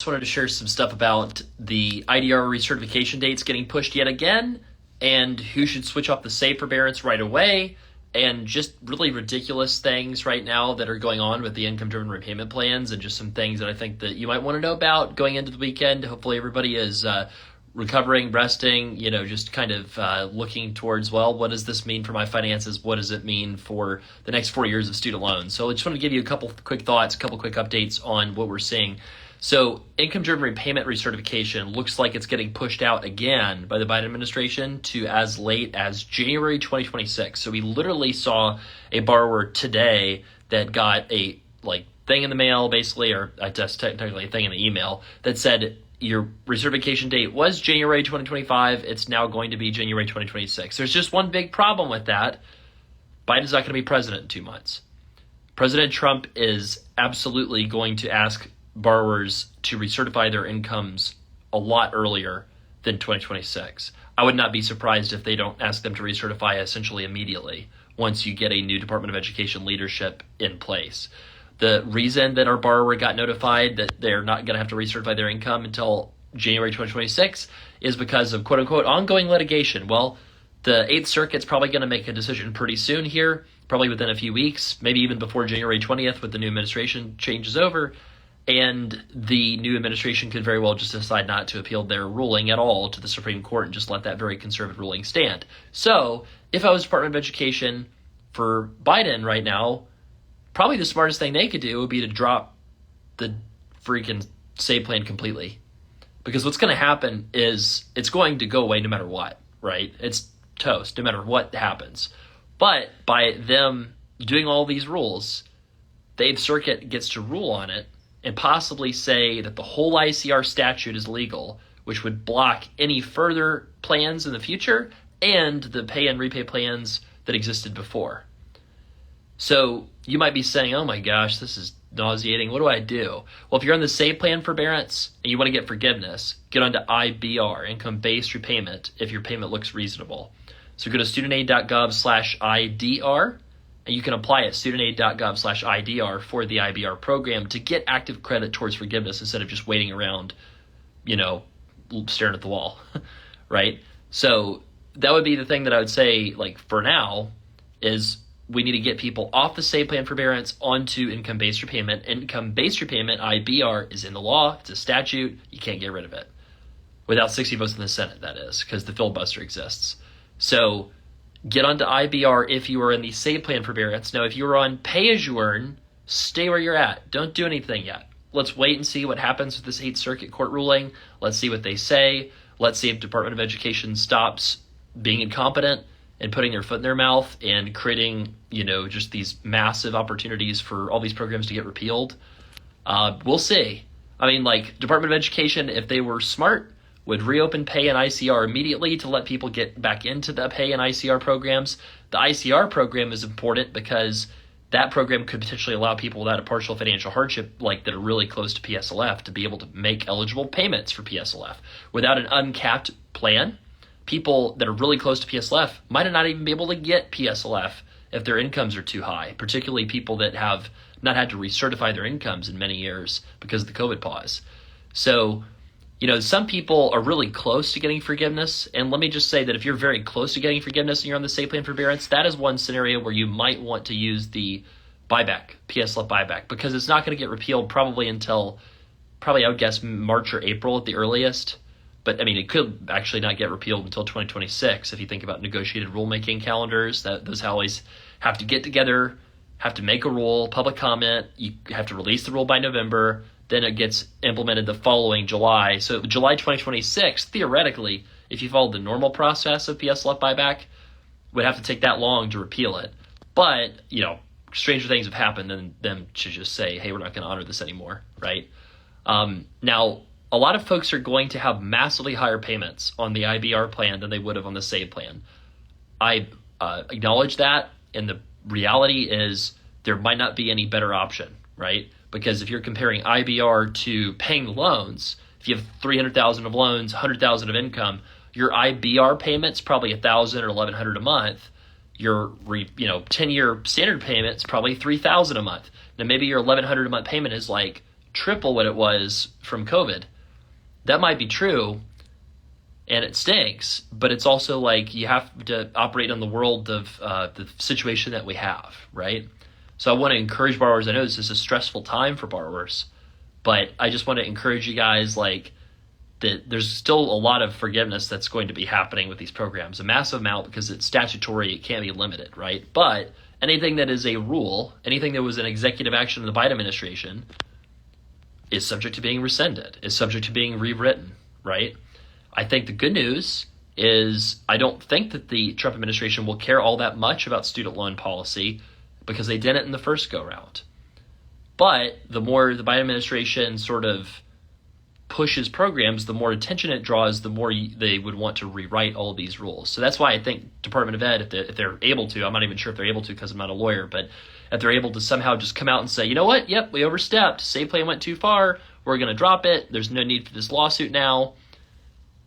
wanted to share some stuff about the IDR recertification dates getting pushed yet again, and who should switch off the save forbearance right away, and just really ridiculous things right now that are going on with the income-driven repayment plans, and just some things that I think that you might want to know about going into the weekend. Hopefully everybody is recovering, resting, just kind of looking towards, well, what does this mean for my finances? What does it mean for the next 4 years of student loans? So I just want to give you a couple quick thoughts, a couple quick updates on what we're seeing. So income-driven repayment recertification looks like it's getting pushed out again by the Biden administration to as late as January 2026. So we literally saw a borrower today that got a thing in the mail, basically, or I guess technically a thing in the email that said, your recertification date was January 2025. It's now going to be January 2026. There's just one big problem with that. Biden's not going to be president in 2 months. President Trump is absolutely going to ask borrowers to recertify their incomes a lot earlier than 2026. I would not be surprised if they don't ask them to recertify essentially immediately once you get a new Department of Education leadership in place. The reason that our borrower got notified that they're not going to have to recertify their income until January 2026 is because of quote-unquote ongoing litigation. Well, the 8th Circuit's probably going to make a decision pretty soon here, probably within a few weeks, maybe even before January 20th with the new administration changes over, and the new administration could very well just decide not to appeal their ruling at all to the Supreme Court and just let that very conservative ruling stand. So if I was Department of Education for Biden right now, probably the smartest thing they could do would be to drop the freaking save plan completely. Because what's going to happen is it's going to go away no matter what, right? It's toast no matter what happens. But by them doing all these rules, the 8th Circuit gets to rule on it and possibly say that the whole ICR statute is legal, which would block any further plans in the future and the pay and repay plans that existed before. So you might be saying, oh my gosh, this is nauseating. What do I do? Well, if you're on the save plan forbearance and you want to get forgiveness, get onto IBR, income-based repayment, if your payment looks reasonable. So go to studentaid.gov/IDR, and you can apply at studentaid.gov/IDR for the IBR program to get active credit towards forgiveness instead of just waiting around, staring at the wall, right? So that would be the thing that I would say, for now, is we need to get people off the save plan forbearance onto income-based repayment. Income-based repayment, IBR, is in the law. It's a statute. You can't get rid of it. Without 60 votes in the Senate, that is, because the filibuster exists. So get onto IBR if you are in the save plan forbearance. Now, if you are on pay-as-you-earn, stay where you're at. Don't do anything yet. Let's wait and see what happens with this 8th Circuit court ruling. Let's see what they say. Let's see if Department of Education stops being incompetent and putting their foot in their mouth and creating, just these massive opportunities for all these programs to get repealed. We'll see. Department of Education, if they were smart, would reopen pay and ICR immediately to let people get back into the pay and ICR programs. The ICR program is important because that program could potentially allow people without a partial financial hardship, that are really close to PSLF, to be able to make eligible payments for PSLF. Without an uncapped plan, people that are really close to PSLF might not even be able to get PSLF if their incomes are too high, particularly people that have not had to recertify their incomes in many years because of the COVID pause. So, some people are really close to getting forgiveness. And let me just say that if you're very close to getting forgiveness and you're on the save plan forbearance, that is one scenario where you might want to use the buyback, PSLF buyback, because it's not going to get repealed until I would guess March or April at the earliest. But it could actually not get repealed until 2026 if you think about negotiated rulemaking calendars. Those always have to get together, have to make a rule, public comment. You have to release the rule by November. Then it gets implemented the following July. So July 2026, theoretically, if you followed the normal process of PSLF buyback, would have to take that long to repeal it. But, stranger things have happened than them to just say, hey, we're not going to honor this anymore, right? Now, a lot of folks are going to have massively higher payments on the IBR plan than they would have on the SAVE plan. I acknowledge that, and the reality is there might not be any better option, right? Because if you're comparing IBR to paying loans, if you have $300,000 of loans, $100,000 of income, your IBR payment's probably $1,000 or $1,100 a month. Your 10-year standard payment's probably $3,000 a month. Now maybe your $1,100 a month payment is triple what it was from COVID. That might be true, and it stinks, but it's also like you have to operate in the world of the situation that we have, right? So I want to encourage borrowers. I know this is a stressful time for borrowers, but I just want to encourage you guys, like, that there's still a lot of forgiveness that's going to be happening with these programs. A massive amount, because it's statutory, it can't be limited, right? But anything that is a rule, anything that was an executive action of the Biden administration is subject to being rescinded, is subject to being rewritten, right? I think the good news is I don't think that the Trump administration will care all that much about student loan policy because they didn't in the first go-round. But the more the Biden administration sort of pushes programs, the more attention it draws, the more they would want to rewrite all of these rules. So that's why I think Department of Ed, if they're able to, I'm not even sure if they're able to because I'm not a lawyer, but if they're able to somehow just come out and say, you know what, yep, we overstepped, Save Plan went too far, we're going to drop it, there's no need for this lawsuit now,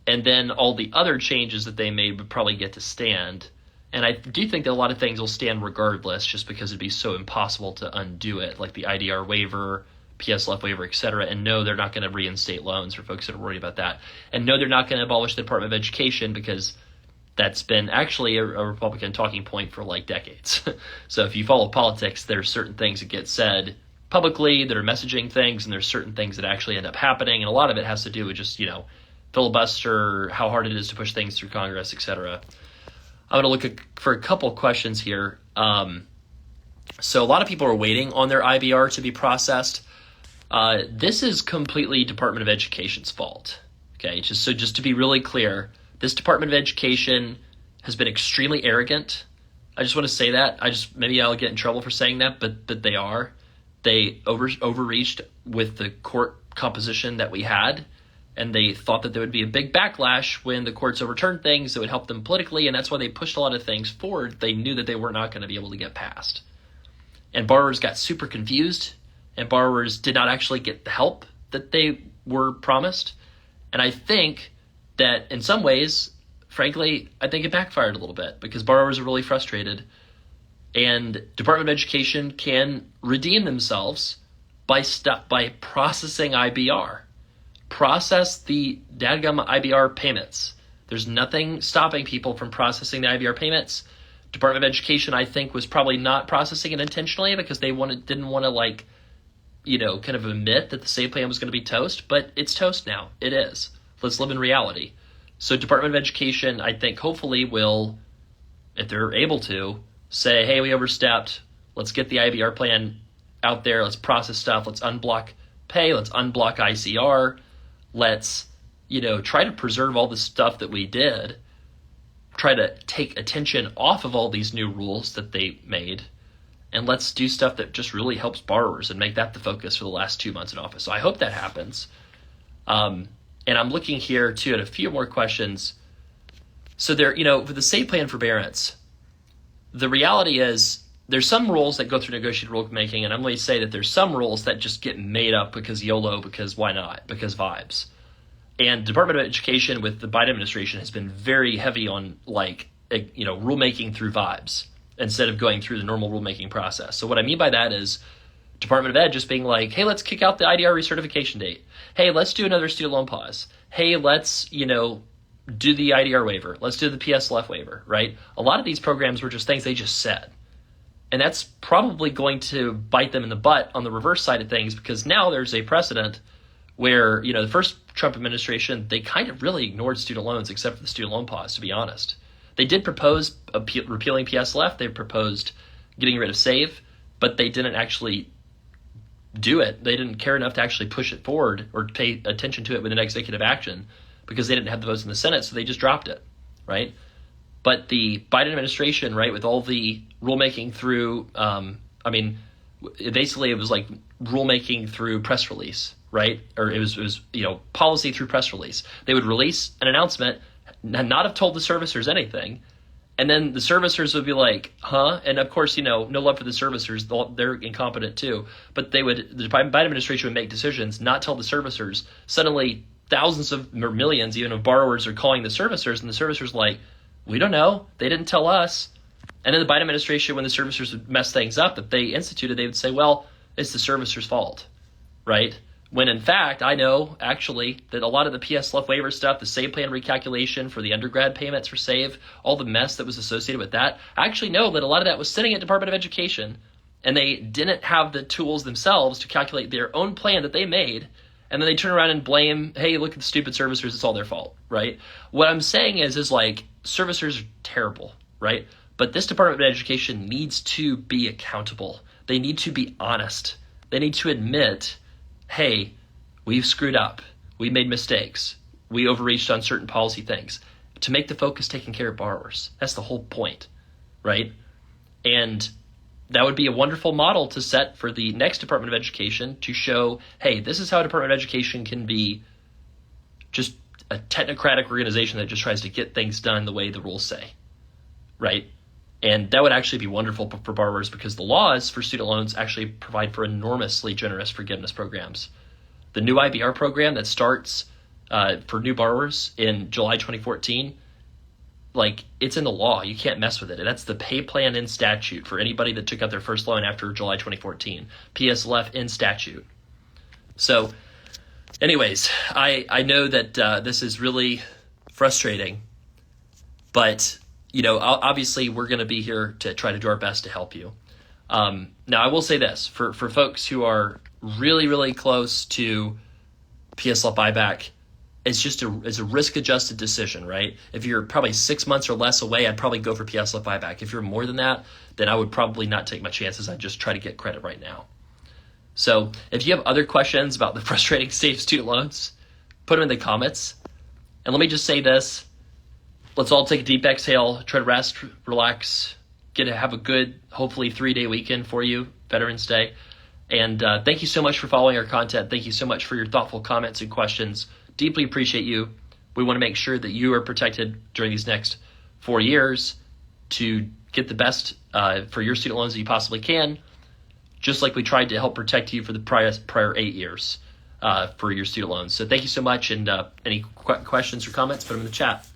and then all the other changes that they made would probably get to stand. And I do think that a lot of things will stand regardless, just because it'd be so impossible to undo it, like the IDR waiver, PSLF waiver, et cetera. And no, they're not going to reinstate loans for folks that are worried about that. And no, they're not going to abolish the Department of Education, because that's been actually a Republican talking point for like decades. So if you follow politics, there's certain things that get said publicly that are messaging things, and there's certain things that actually end up happening. And a lot of it has to do with just, filibuster, how hard it is to push things through Congress, et cetera. I'm going to look for a couple questions here. So a lot of people are waiting on their IBR to be processed. This is completely Department of Education's fault. Okay, just to be really clear, this Department of Education has been extremely arrogant. I just want to say that. Maybe I'll get in trouble for saying that, but they are. They overreached with the court composition that we had, and they thought that there would be a big backlash when the courts overturned things that would help them politically, and that's why they pushed a lot of things forward. They knew that they were not going to be able to get passed. And borrowers got super confused, and borrowers did not actually get the help that they were promised. And I think that in some ways, frankly, I think it backfired a little bit, because borrowers are really frustrated. And Department of Education can redeem themselves by processing IBR. Process the dadgum IBR payments. There's nothing stopping people from processing the IBR payments. Department of Education, I think, was probably not processing it intentionally because they didn't want to kind of admit that the Save Plan was going to be toast, but it's toast now. It is. Let's live in reality. So Department of Education, I think, hopefully will, if they're able to, say, hey, we overstepped. Let's get the IBR plan out there. Let's process stuff. Let's unblock pay. Let's unblock ICR. Let's, try to preserve all the stuff that we did. Try to take attention off of all these new rules that they made. And let's do stuff that just really helps borrowers and make that the focus for the last 2 months in office. So I hope that happens. And I'm looking here, too, at a few more questions. So there, for the Save Plan forbearance, the reality is there's some rules that go through negotiated rulemaking, and I'm going to say that there's some rules that just get made up because YOLO, because why not, because vibes. And Department of Education with the Biden administration has been very heavy on rulemaking through vibes instead of going through the normal rulemaking process. So what I mean by that is Department of Ed just being like, hey, let's kick out the IDR recertification date. Hey, let's do another student loan pause. Hey, let's, do the IDR waiver. Let's do the PSLF waiver, right? A lot of these programs were just things they just said. And that's probably going to bite them in the butt on the reverse side of things, because now there's a precedent where, the first Trump administration, they kind of really ignored student loans except for the student loan pause, to be honest. They did propose repealing PSLF. They proposed getting rid of SAVE, but they didn't actually do it. They didn't care enough to actually push it forward or pay attention to it with an executive action because they didn't have the votes in the Senate, so they just dropped it, right? But the Biden administration, right, with all the rulemaking through, basically it was like rulemaking through press release, right? Or it was policy through press release. They would release an announcement, not have told the servicers anything, and then the servicers would be like, huh? And of course, no love for the servicers. They're incompetent too. But the Biden administration would make decisions, not tell the servicers. Suddenly, thousands or millions even of borrowers are calling the servicers, and the servicers like, we don't know. They didn't tell us. And then the Biden administration, when the servicers would mess things up that they instituted, they would say, well, it's the servicer's fault, right? When in fact, I know actually that a lot of the PSLF waiver stuff, the save plan recalculation for the undergrad payments for SAVE, all the mess that was associated with that, I actually know that a lot of that was sitting at Department of Education, and they didn't have the tools themselves to calculate their own plan that they made, and then they turn around and blame, hey, look at the stupid servicers, it's all their fault, right? What I'm saying is like, servicers are terrible, right? But this Department of Education needs to be accountable. They need to be honest. They need to admit, hey, we've screwed up. We made mistakes. We overreached on certain policy things. To make the focus taking care of borrowers. That's the whole point, right? And that would be a wonderful model to set for the next Department of Education to show, hey, this is how a Department of Education can be just a technocratic organization that just tries to get things done the way the rules say, right? And that would actually be wonderful for borrowers because the laws for student loans actually provide for enormously generous forgiveness programs. The new IBR program that starts for new borrowers in July 2014, like, it's in the law. You can't mess with it. That's the pay plan in statute for anybody that took out their first loan after July 2014. PSLF in statute. So anyways, I know that this is really frustrating, but obviously we're going to be here to try to do our best to help you. Now, I will say this, for folks who are really, really close to PSLF buyback, it's a risk-adjusted decision, right? If you're probably 6 months or less away, I'd probably go for PSLF buyback. If you're more than that, then I would probably not take my chances. I'd just try to get credit right now. So if you have other questions about the frustrating state of student loans, put them in the comments. And let me just say this. Let's all take a deep exhale, try to rest, relax, have a good, hopefully 3-day weekend for you, Veterans Day. And thank you so much for following our content. Thank you so much for your thoughtful comments and questions. Deeply appreciate you. We want to make sure that you are protected during these next 4 years to get the best for your student loans that you possibly can, just like we tried to help protect you for the prior 8 years for your student loans. So thank you so much. And any questions or comments, put them in the chat.